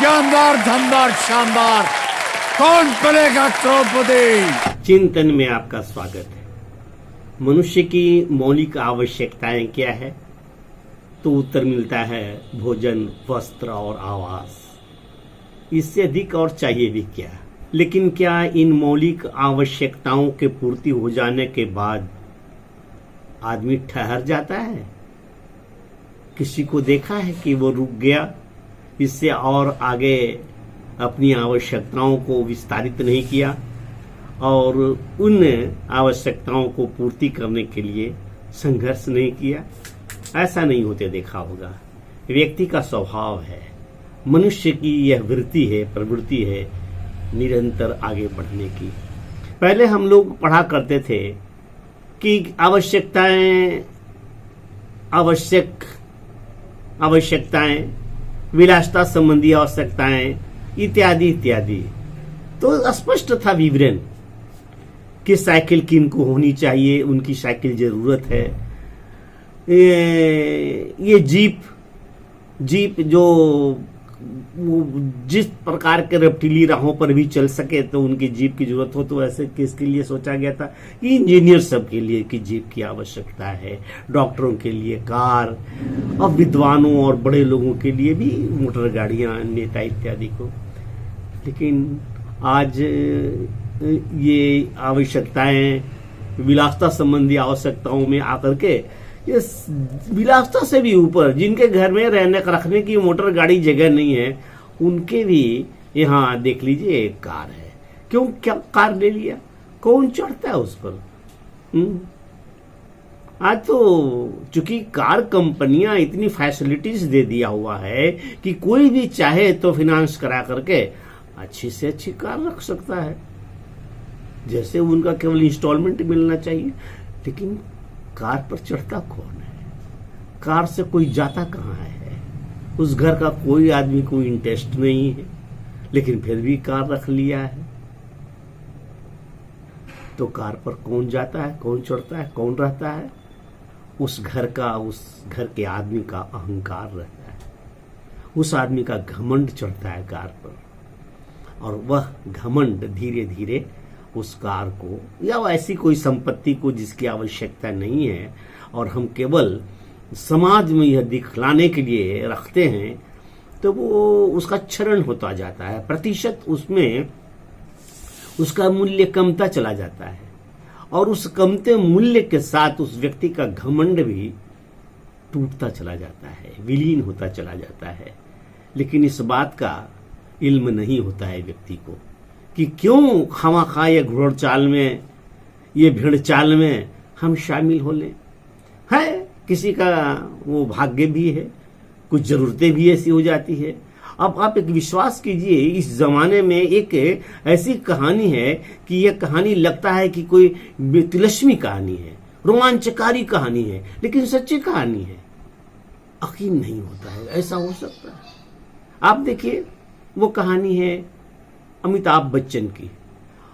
शानदार धमदार शानदार, कौन बनेगा करोड़पति। चिंतन में आपका स्वागत है। मनुष्य की मौलिक आवश्यकताएं क्या है? तो उत्तर मिलता है भोजन, वस्त्र और आवास। इससे अधिक और चाहिए भी क्या? लेकिन क्या इन मौलिक आवश्यकताओं के पूर्ति हो जाने के बाद आदमी ठहर जाता है? किसी को देखा है कि वो रुक गया, इससे और आगे अपनी आवश्यकताओं को विस्तारित नहीं किया और उन आवश्यकताओं को पूर्ति करने के लिए संघर्ष नहीं किया? ऐसा नहीं होते देखा होगा। व्यक्ति का स्वभाव है, मनुष्य की यह वृत्ति है, प्रवृत्ति है निरंतर आगे बढ़ने की। पहले हम लोग पढ़ा करते थे कि आवश्यकताएं, विलासिता संबंधी आवश्यकताएं इत्यादि इत्यादि। तो स्पष्ट था विवरण कि साइकिल किनको होनी चाहिए, उनकी साइकिल जरूरत है। ये जीप जो जिस प्रकार के रेपटीली राहों पर भी चल सके तो उनकी जीप की जरूरत हो, तो ऐसे किसके लिए सोचा गया था? इंजीनियर सब के लिए कि जीप की आवश्यकता है, डॉक्टरों के लिए कार, और विद्वानों और बड़े लोगों के लिए भी मोटर गाड़ियां, नेता इत्यादि को। लेकिन आज ये आवश्यकताएं विलासिता संबंधी आवश्यकताओं में आकर के ये विलासिता से भी ऊपर, जिनके घर में रहने रखने की मोटर गाड़ी जगह नहीं है, उनके भी यहाँ देख लीजिए एक कार है। क्यों क्या कार ले लिया? कौन चढ़ता है उस पर? आज तो चूंकि कार कंपनियां इतनी फैसिलिटीज दे दिया हुआ है कि कोई भी चाहे तो फाइनेंस करा करके अच्छी से अच्छी कार रख सकता है, जैसे उनका केवल इंस्टॉलमेंट मिलना चाहिए। लेकिन कार पर चढ़ता कौन है? कार से कोई जाता कहाँ है? उस घर का कोई आदमी को इंटरेस्ट नहीं है, लेकिन फिर भी कार रख लिया है। तो कार पर कौन जाता है, कौन चढ़ता है, कौन रहता है? उस घर के आदमी का अहंकार रहता है, उस आदमी का घमंड चढ़ता है कार पर, और वह घमंड धीरे धीरे उस कार को या ऐसी कोई संपत्ति को जिसकी आवश्यकता नहीं है और हम केवल समाज में यह दिखलाने के लिए रखते हैं, तो वो उसका क्षरण होता जाता है। प्रतिशत उसमें उसका मूल्य कमता चला जाता है, और उस कमते मूल्य के साथ उस व्यक्ति का घमंड भी टूटता चला जाता है, विलीन होता चला जाता है। लेकिन इस बात का इल्म नहीं होता है व्यक्ति को कि क्यों खामखा ये घुड़ चाल में, ये भीड़ चाल में हम शामिल हो लें। है किसी का वो भाग्य भी है, कुछ जरूरतें भी ऐसी हो जाती है। अब आप एक विश्वास कीजिए, इस जमाने में एक ऐसी कहानी है कि यह कहानी लगता है कि कोई तिलस्मी कहानी है, रोमांचकारी कहानी है, लेकिन सच्ची कहानी है। यकीन नहीं होता है ऐसा हो सकता है। आप देखिए, वो कहानी है अमिताभ बच्चन की,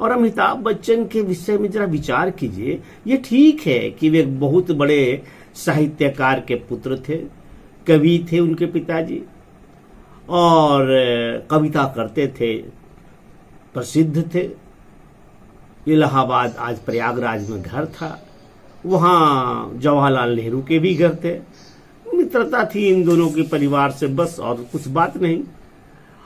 और अमिताभ बच्चन के विषय में जरा विचार कीजिए। ये ठीक है कि वे बहुत बड़े साहित्यकार के पुत्र थे, कवि थे उनके पिताजी, और कविता करते थे, प्रसिद्ध थे। इलाहाबाद आज प्रयागराज में घर था, वहां जवाहरलाल नेहरू के भी घर थे। मित्रता थी इन दोनों के परिवार से, बस, और कुछ बात नहीं।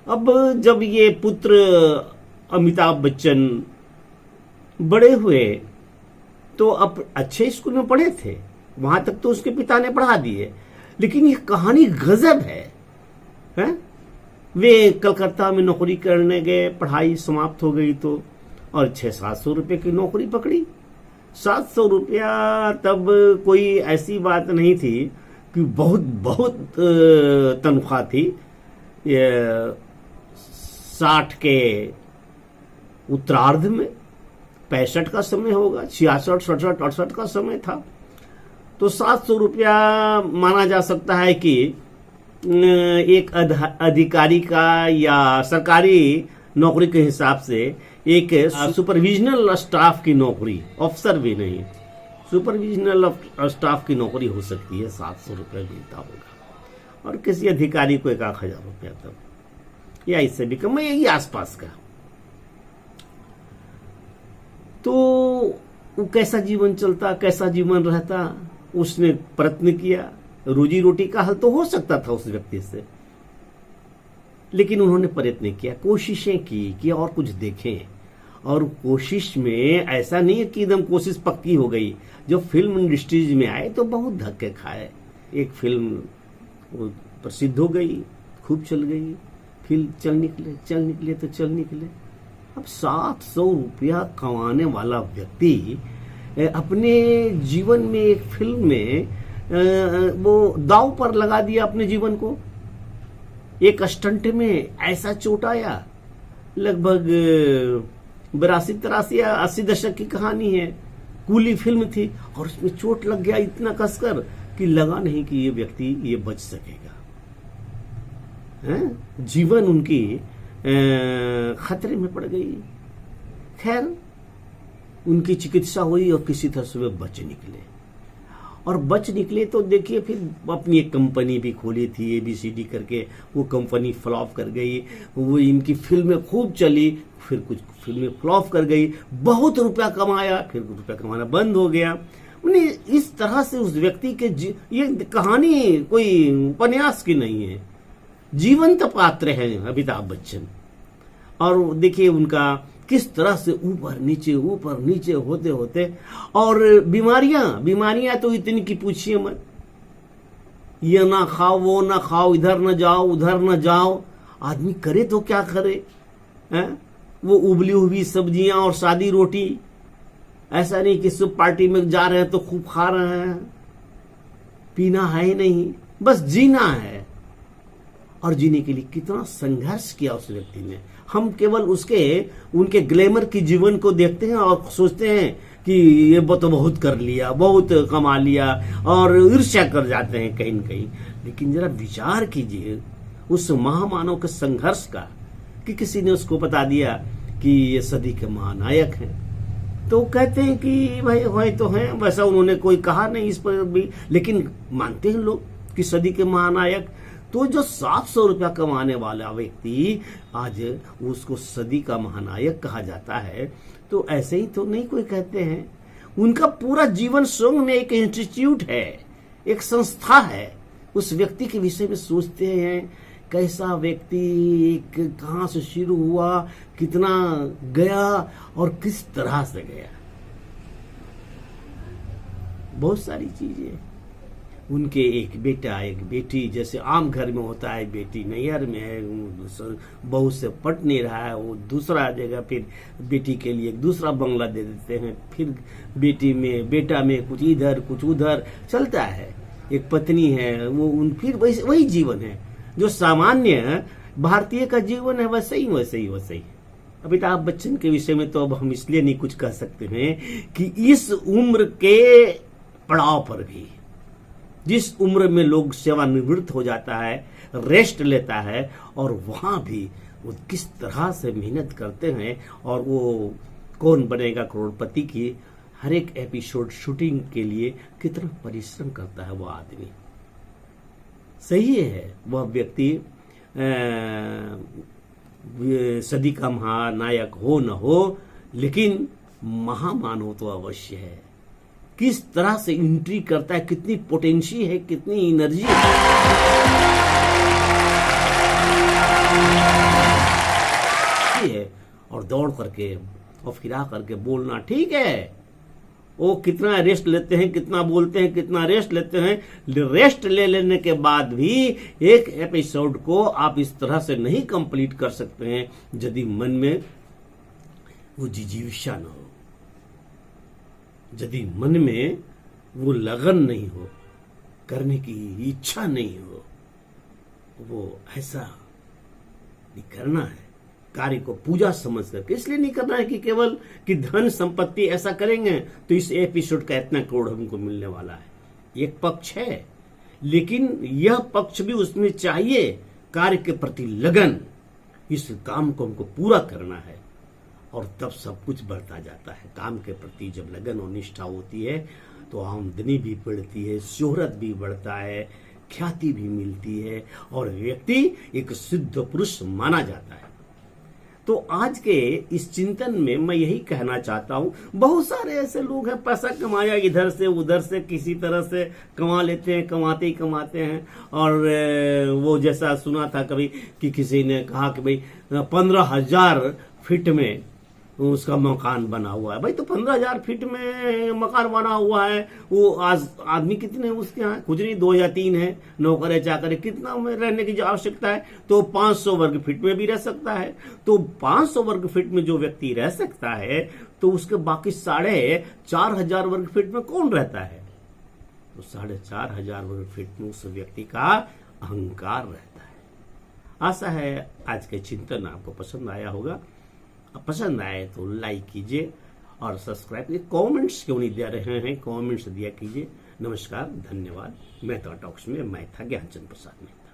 अब जब ये पुत्र अमिताभ बच्चन बड़े हुए तो अब अच्छे स्कूल में पढ़े थे, वहां तक तो उसके पिता ने पढ़ा दिए। लेकिन ये कहानी गजब है? वे कलकत्ता में नौकरी करने गए, पढ़ाई समाप्त हो गई तो, और 600-700 रुपए की नौकरी पकड़ी। 700 रुपया तब कोई ऐसी बात नहीं थी कि बहुत बहुत तनख्वाह थी। 60 के उत्तरार्ध में, 65 का समय होगा, 66, 67, 68 का समय था। तो 700 रुपया माना जा सकता है कि एक अधिकारी का या सरकारी नौकरी के हिसाब से एक सुपरविजनल स्टाफ की नौकरी, अफसर भी नहीं, सुपरविजनल स्टाफ की नौकरी हो सकती है। 700 रुपया मिलता होगा, और किसी अधिकारी को 1000 रुपया तब या इससे भी कम, यही आसपास का। तो वो कैसा जीवन चलता, कैसा जीवन रहता, उसने प्रयत्न किया। रोजी रोटी का हल तो हो सकता था उस व्यक्ति से, लेकिन उन्होंने प्रयत्न किया, कोशिशें की कि और कुछ देखें। और कोशिश में ऐसा नहीं है कि एकदम कोशिश पक्की हो गई। जब फिल्म इंडस्ट्रीज में आए तो बहुत धक्के खाए। एक फिल्म वो प्रसिद्ध हो गई, खूब चल गई, फिर चल निकले तो चल निकले। अब 700 रुपया कमाने वाला व्यक्ति अपने जीवन में एक फिल्म में वो दांव पर लगा दिया अपने जीवन को। एक स्टंट में ऐसा चोट आया, लगभग 82-83 या 80 दशक की कहानी है। कूली फिल्म थी और उसमें चोट लग गया इतना कसकर कि लगा नहीं कि ये व्यक्ति ये बच सकेगा। जीवन उनकी खतरे में पड़ गई। खैर, उनकी चिकित्सा हुई और किसी तरह से वे बच निकले। और बच निकले तो देखिए, फिर अपनी एक कंपनी भी खोली थी ABCD करके। वो कंपनी फ्लॉप कर गई। वो इनकी फिल्में खूब चली, फिर कुछ फिल्में फ्लॉप कर गई। बहुत रुपया कमाया, फिर रुपया कमाना बंद हो गया। इस तरह से उस व्यक्ति के ये कहानी कोई उपन्यास की नहीं है, जीवंत पात्र हैं अमिताभ बच्चन। और देखिए उनका किस तरह से ऊपर नीचे होते होते, और बीमारियां तो इतनी की पूछिए मत। ये ना खाओ, वो ना खाओ, इधर न जाओ, उधर न जाओ। आदमी करे तो क्या करे, वो उबली हुई सब्जियां और सादी रोटी। ऐसा नहीं कि सब पार्टी में जा रहे हैं तो खूब खा रहे हैं। पीना है ही नहीं, बस जीना है। और जीने के लिए कितना संघर्ष किया उस व्यक्ति ने। हम केवल उनके ग्लैमर की जीवन को देखते हैं और सोचते हैं कि ये तो बहुत कर लिया, बहुत कमा लिया, और ईर्ष्या कर जाते हैं कहीं न कहीं। लेकिन जरा विचार कीजिए उस महामानव के संघर्ष का, कि किसी ने उसको बता दिया कि ये सदी के महानायक हैं, तो कहते हैं कि भाई तो हैं। वैसा उन्होंने कोई कहा नहीं इस पर भी, लेकिन मानते हैं लोग कि सदी के महानायक। तो जो 700 रुपया कमाने वाला व्यक्ति आज उसको सदी का महानायक कहा जाता है, तो ऐसे ही तो नहीं कोई कहते हैं। उनका पूरा जीवन स्वयं में एक इंस्टीट्यूट है, एक संस्था है। उस व्यक्ति के विषय में सोचते हैं, कैसा व्यक्ति, कहां से शुरू हुआ, कितना गया और किस तरह से गया। बहुत सारी चीजें। उनके एक बेटा एक बेटी, जैसे आम घर में होता है, बेटी नैहर में है, बहू से पट नहीं रहा है, वो दूसरा जगह फिर बेटी के लिए एक दूसरा बंगला दे देते हैं। फिर बेटा में कुछ इधर कुछ उधर चलता है। एक पत्नी है, वो फिर वही जीवन है जो सामान्य भारतीय का जीवन है, वैसे ही। अमिताभ बच्चन के विषय में तो अब हम इसलिए नहीं कुछ कह सकते हैं कि इस उम्र के पड़ाव पर भी, जिस उम्र में लोग सेवानिवृत्त हो जाता है, रेस्ट लेता है, और वहां भी वो किस तरह से मेहनत करते हैं। और वो कौन बनेगा करोड़पति की हर एक एपिसोड शूटिंग के लिए कितना परिश्रम करता है वो आदमी। सही है, वह व्यक्ति सदी का महानायक हो न हो, लेकिन महामानव तो अवश्य है। किस तरह से एंट्री करता है, कितनी पोटेंशियल है, कितनी एनर्जी है। और दौड़ करके और फिरा करके बोलना ठीक है। वो कितना रेस्ट लेते हैं, कितना बोलते हैं, कितना रेस्ट लेते हैं। रेस्ट ले लेने के बाद भी एक एपिसोड को आप इस तरह से नहीं कंप्लीट कर सकते हैं यदि मन में वो जिजीविषा न हो, यदि मन में वो लगन नहीं हो, करने की इच्छा नहीं हो। वो ऐसा नहीं करना है, कार्य को पूजा समझ करके। इसलिए नहीं करना है कि केवल कि धन संपत्ति ऐसा करेंगे तो इस एपिसोड का इतना करोड़ हमको मिलने वाला है। एक पक्ष है, लेकिन यह पक्ष भी उसमें चाहिए कार्य के प्रति लगन। इस काम को हमको पूरा करना है, और तब सब कुछ बढ़ता जाता है। काम के प्रति जब लगन और निष्ठा होती है तो आमदनी भी बढ़ती है, शोहरत भी बढ़ता है, ख्याति भी मिलती है और व्यक्ति एक सिद्ध पुरुष माना जाता है। तो आज के इस चिंतन में मैं यही कहना चाहता हूं, बहुत सारे ऐसे लोग हैं पैसा कमाया इधर से उधर से किसी तरह से कमा लेते हैं, कमाते ही कमाते हैं। और वो जैसा सुना था कभी कि किसी ने कहा कि भाई 15,000 फीट में उसका मकान बना हुआ है। भाई तो 15,000 फीट में मकान बना हुआ है, वो आज आदमी कितने हैं उसके यहाँ? कुछ नहीं, 2 या 3 है, नौकर है चाकर है, कितना में रहने की जो आवश्यकता है? तो 500 वर्ग फीट में भी रह सकता है। तो 500 वर्ग फीट में जो व्यक्ति रह सकता है तो उसके बाकी 4,500 वर्ग फीट में कौन रहता है? तो 4,500 वर्ग फीट में उस व्यक्ति का अहंकार रहता है। आशा है आज के चिंतन आपको पसंद आया होगा। पसंद आए तो लाइक कीजिए और सब्सक्राइब कीजिए। कमेंट्स क्यों नहीं दे रहे हैं? कमेंट्स दिया कीजिए। नमस्कार, धन्यवाद। मेहता टॉक्स में मैं था ज्ञानचंद प्रसाद मेहता।